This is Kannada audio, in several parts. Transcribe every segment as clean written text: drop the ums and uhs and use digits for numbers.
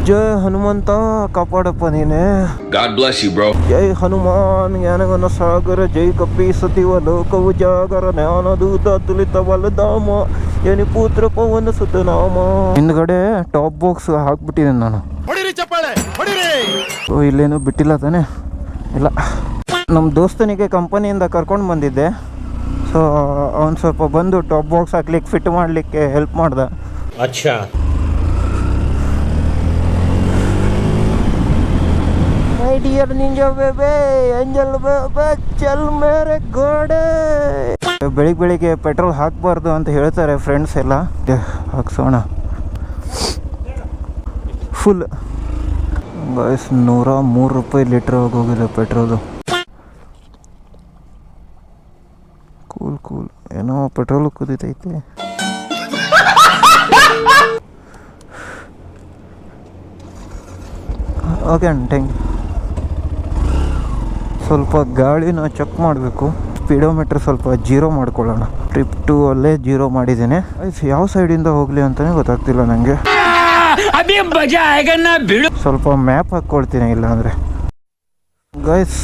ಜೈ ಹನುಮಂತ ಕಾಪಾಡಪ್ಪ ನೀನೆ. God bless you, bro. ಜೈ ಹನುಮಾನ್ ಜ್ಞಾನಗನ ಸಾಗರ ಜೈ ಕಪ್ಪಿ ಸತಿವ ಲೋಕವು ಜಾಗರ ಜ್ಞಾನ ದೂತ ತುಲಿತ ಬಲಧಾಮ ಏನಿ ಪುತ್ರ ಪವನ ಸುತನಾಮ. ಹಿಂದ್ಗಡೆ ಟಾಪ್ ಬಾಕ್ಸ್ ಹಾಕ್ಬಿಟ್ಟಿದ್ದೇನೆ ನಾನು. ಇಲ್ಲೇನು ಬಿಟ್ಟಿಲ್ಲ ತಾನೆ? ಇಲ್ಲ, ನಮ್ಮ ದೋಸ್ತನಿಗೆ ಕಂಪನಿಯಿಂದ ಕರ್ಕೊಂಡು ಬಂದಿದ್ದೆ. ಸೊ ಅವನು ಸ್ವಲ್ಪ ಬಂದು ಟಾಪ್ ಬಾಕ್ಸ್ ಹಾಕ್ಲಿಕ್ಕೆ ಫಿಟ್ ಮಾಡಲಿಕ್ಕೆ ಹೆಲ್ಪ್ ಮಾಡ್ದ. ಅಚ್ಚಾ. ಮೈ ಡಿಯರ್ ನಿಂಜಾ ಬೇಬೆ ಏಂಜಲ್ ಬೇಬೆ ಚಲ್ ಮೇರೆ ಗೋಡೆ. ಬೆಳಿಗ್ಗೆ ಪೆಟ್ರೋಲ್ ಹಾಕಬಾರ್ದು ಅಂತ ಹೇಳ್ತಾರೆ ಫ್ರೆಂಡ್ಸ್ ಎಲ್ಲ. ಹಾಕ್ಸೋಣ ಫುಲ್. ಗೈಸ್ 103 ರೂಪಾಯಿ ಲೀಟ್ರ್ ಹೋಗಿದೆ ಪೆಟ್ರೋಲು. ಕೂಲ್ ಏನೋ ಪೆಟ್ರೋಲು ಕುದೀತೈತೆ. Okay thank you. ಸ್ವಲ್ಪ ಗಾಳಿನ ಚೆಕ್ ಮಾಡಬೇಕು. ಸ್ಪೀಡೋಮೀಟ್ರ್ ಸ್ವಲ್ಪ ಜೀರೋ ಮಾಡ್ಕೊಳ್ಳೋಣ. ಟ್ರಿಪ್ 2 ಅಲ್ಲೇ ಜೀರೋ ಮಾಡಿದ್ದೀನಿ. ಯಾವ ಸೈಡಿಂದ ಹೋಗಲಿ ಅಂತಲೇ ಗೊತ್ತಾಗ್ತಿಲ್ಲ ನನಗೆ. ಸ್ವಲ್ಪ ಮ್ಯಾಪ್ ಹಾಕ್ಕೊಳ್ತೀನಿ ಇಲ್ಲ ಅಂದರೆ. ಗೈಸ್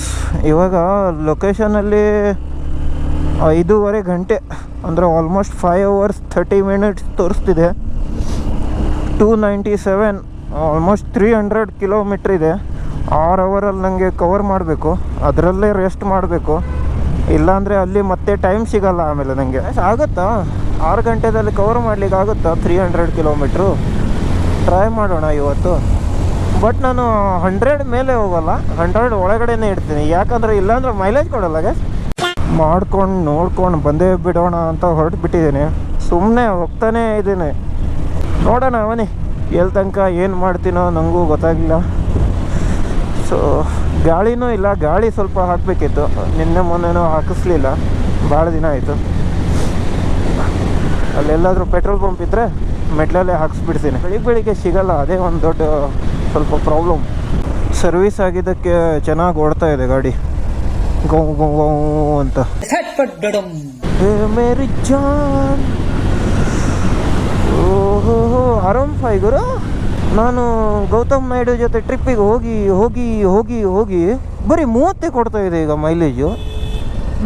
ಇವಾಗ ಲೊಕೇಶನಲ್ಲಿ 5.5 ಗಂಟೆ ಅಂದರೆ almost 5 hours 30 minutes ತೋರಿಸ್ತಿದೆ. 297 almost 300 kilometre ಇದೆ. 6 ಅವರಲ್ಲಿ ನನಗೆ ಕವರ್ ಮಾಡಬೇಕು. ಅದರಲ್ಲೇ ರೆಸ್ಟ್ ಮಾಡಬೇಕು, ಇಲ್ಲಾಂದರೆ ಅಲ್ಲಿ ಮತ್ತೆ ಟೈಮ್ ಸಿಗಲ್ಲ ಆಮೇಲೆ ನನಗೆ. ಆಗುತ್ತಾ 6 ಗಂಟೆದಲ್ಲಿ ಕವರ್ ಮಾಡಲಿಕ್ಕೆ ಆಗುತ್ತಾ 300 ಕಿಲೋಮೀಟ್ರು? ಟ್ರೈ ಮಾಡೋಣ ಇವತ್ತು. ಬಟ್ ನಾನು 100 ಮೇಲೆ ಹೋಗಲ್ಲ, 100 ಒಳಗಡೆನೇ ಇಡ್ತೀನಿ. ಯಾಕಂದರೆ ಇಲ್ಲಾಂದ್ರೆ ಮೈಲೇಜ್ ಕೊಡಲ್ಲ. ಮಾಡ್ಕೊಂಡು ನೋಡ್ಕೊಂಡು ಬಂದೇ ಬಿಡೋಣ ಅಂತ ಹೊರಟುಬಿಟ್ಟಿದ್ದೀನಿ. ಸುಮ್ಮನೆ ಹೋಗ್ತಾನೇ ಇದ್ದೀನಿ. ನೋಡೋಣ ಅವನಿ ಎಲ್ಲಿ ತನಕ ಏನು ಮಾಡ್ತೀನೋ ನನಗೂ ಗೊತ್ತಾಗಿಲ್ಲ. ಸೊ ಗಾಳಿನೂ ಇಲ್ಲ, ಗಾಳಿ ಸ್ವಲ್ಪ ಹಾಕಬೇಕಿತ್ತು. ನಿನ್ನೆ ಮೊನ್ನೆನೂ ಹಾಕಿಸ್ಲಿಲ್ಲ, ಭಾಳ ದಿನ ಆಯಿತು. ಅಲ್ಲೆಲ್ಲಾದರೂ ಪೆಟ್ರೋಲ್ ಪಂಪ್ ಇದ್ದರೆ ಮೆಟ್ಲಲ್ಲೇ ಹಾಕಿಸ್ಬಿಡ್ತೀನಿ. ಬೆಳಿಗ್ಗೆ ಸಿಗಲ್ಲ, ಅದೇ ಒಂದು ದೊಡ್ಡ ಸ್ವಲ್ಪ ಪ್ರಾಬ್ಲಮ್. ಸರ್ವಿಸ್ ಆಗಿದ್ದಕ್ಕೆ ಚೆನ್ನಾಗಿ ಓಡ್ತಾ ಇದೆ ಗಾಡಿ, ಗೌ ಗೌ ಗೌ ಅಂತ. ಮೇರಿ ಜಾನ್ ಓಹೋ R15 ಗುರು. ನಾನು ಗೌತಮ್ ನಾಯ್ಡು ಜೊತೆ ಟ್ರಿಪ್ಪಿಗೆ ಹೋಗಿ ಹೋಗಿ ಹೋಗಿ ಹೋಗಿ ಬರೀ 30 ಕೊಡ್ತಾ ಇದೆ ಈಗ ಮೈಲೇಜು.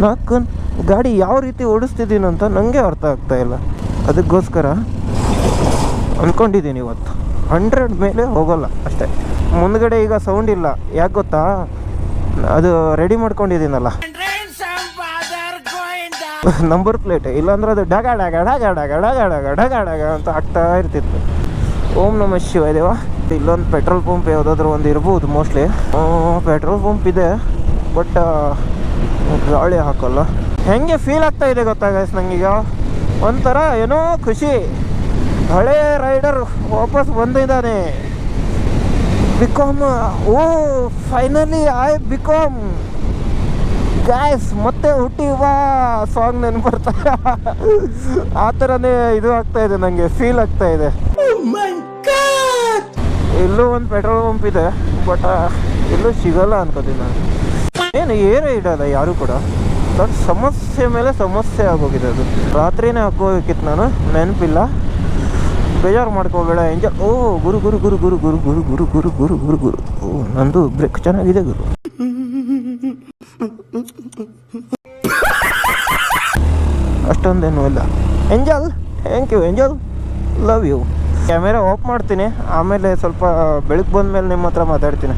ನಾಲ್ಕು ಗಾಡಿ ಯಾವ ರೀತಿ ಓಡಿಸ್ತಿದ್ದೀನಿ ಅಂತ ನನಗೆ ಅರ್ಥ ಆಗ್ತಾಯಿಲ್ಲ. ಅದಕ್ಕೋಸ್ಕರ ಅಂದ್ಕೊಂಡಿದ್ದೀನಿ ಇವತ್ತು 100 ಮೇಲೆ ಹೋಗೋಲ್ಲ ಅಷ್ಟೇ. ಮುಂದ್ಗಡೆ ಈಗ ಸೌಂಡ್ ಇಲ್ಲ, ಯಾಕೆ ಗೊತ್ತಾ? ಅದು ರೆಡಿ ಮಾಡ್ಕೊಂಡಿದ್ದೀನಲ್ಲ ನಂಬರ್ ಪ್ಲೇಟ್. ಇಲ್ಲಾಂದ್ರೆ ಅದು ಡಗ ಡಗ ಡಗ ಡಗ ಡಗ ಡಗ ಡಗ ಡಗ ಅಂತ ಆಗ್ತಾ ಇರ್ತಿತ್ತು. ಓಂ ನಮಃ ಶಿವಾಯ ದೇವ. ಇಲ್ಲೊಂದು ಪೆಟ್ರೋಲ್ ಪಂಪ್ ಯಾವುದಾದ್ರೂ ಒಂದು ಇರ್ಬೋದು ಮೋಸ್ಟ್ಲಿ. ಪೆಟ್ರೋಲ್ ಪಂಪ್ ಇದೆ, ಬಟ್ ಗಾಳಿ ಹಾಕೋಲ್ಲ. ಹೆಂಗೆ ಫೀಲ್ ಆಗ್ತಾ ಇದೆ ಗೊತ್ತಾ ಗೈಸ್ ನನಗೀಗ? ಒಂಥರ ಏನೋ ಖುಷಿ. ಹಳೇ ರೈಡರ್ ವಾಪಸ್ ಬಂದಿದ್ದಾನೆ. Become finally I become gas ಮತ್ತೆ ಹುಟ್ಟಿವಾ ಸಾಂಗ್ ನೆನಪು ಬರ್ತಾ ಆ ಥರನೇ ಇದು ಆಗ್ತಾ ಇದೆ ನನಗೆ, ಫೀಲ್ ಆಗ್ತಾ ಇದೆ. ಇಲ್ಲೂ ಒಂದು ಪೆಟ್ರೋಲ್ ಪಂಪ್ ಇದೆ, ಬಟ್ ಎಲ್ಲೂ ಸಿಗಲ್ಲ ಅನ್ಕೋತೀನಿ ನಾನು. ಏನು ಏರೇ ಇಡಲ್ಲ ಯಾರು ಕೂಡ. ದೊಡ್ಡ ಸಮಸ್ಯೆ ಮೇಲೆ ಸಮಸ್ಯೆ ಆಗೋಗಿದೆ ಅದು. ರಾತ್ರಿನೇ ಹಾಕೋಬೇಕಿತ್ತು ನಾನು, ನೆನಪಿಲ್ಲ. ಬೇಜಾರು ಮಾಡ್ಕೋಬೇಡ ಎಂಜಾಯ್. ಓ ಗುರು ಗುರು ಗುರು ಗುರು ಗುರು ಗುರು ಗುರು ಗುರು ಗುರು ಗುರು ಗುರು ಓ ನಂದು ಬ್ರೇಕ್ ಚೆನ್ನಾಗಿದೆ ಗುರು. ಅಷ್ಟೊಂದೇನು ಇಲ್ಲ. Angel, thank you angel, love you. Camera off ಮಾಡ್ತೀನಿ, ಆಮೇಲೆ ಸ್ವಲ್ಪ ಬೆಳಗ್ಗೆ ಬಂದ ಮೇಲೆ ನಿಮ್ಮ ಹತ್ರ ಮಾತಾಡ್ತೀನಿ.